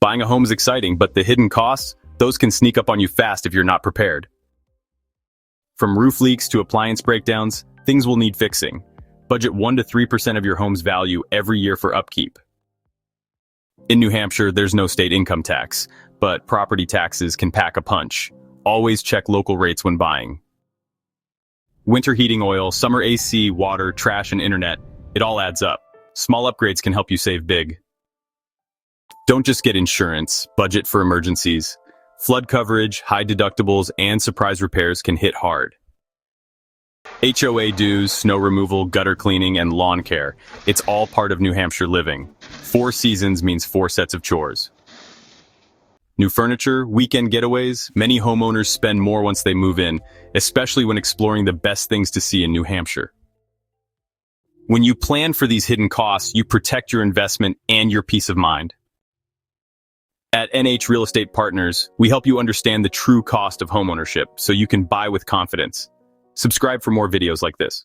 Buying a home is exciting, but the hidden costs, those can sneak up on you fast if you're not prepared. From roof leaks to appliance breakdowns, things will need fixing. Budget 1 to 3% of your home's value every year for upkeep. In New Hampshire, there's no state income tax, but property taxes can pack a punch. Always check local rates when buying. Winter heating oil, summer AC, water, trash, and internet, it all adds up. Small upgrades can help you save big. Don't just get insurance, budget for emergencies. Flood coverage, high deductibles, and surprise repairs can hit hard. HOA dues, snow removal, gutter cleaning, and lawn care. It's all part of New Hampshire living. 4 seasons means 4 sets of chores. New furniture, weekend getaways, many homeowners spend more once they move in, especially when exploring the best things to see in New Hampshire. When you plan for these hidden costs, you protect your investment and your peace of mind. At NH Real Estate Partners, we help you understand the true cost of homeownership so you can buy with confidence. Subscribe for more videos like this.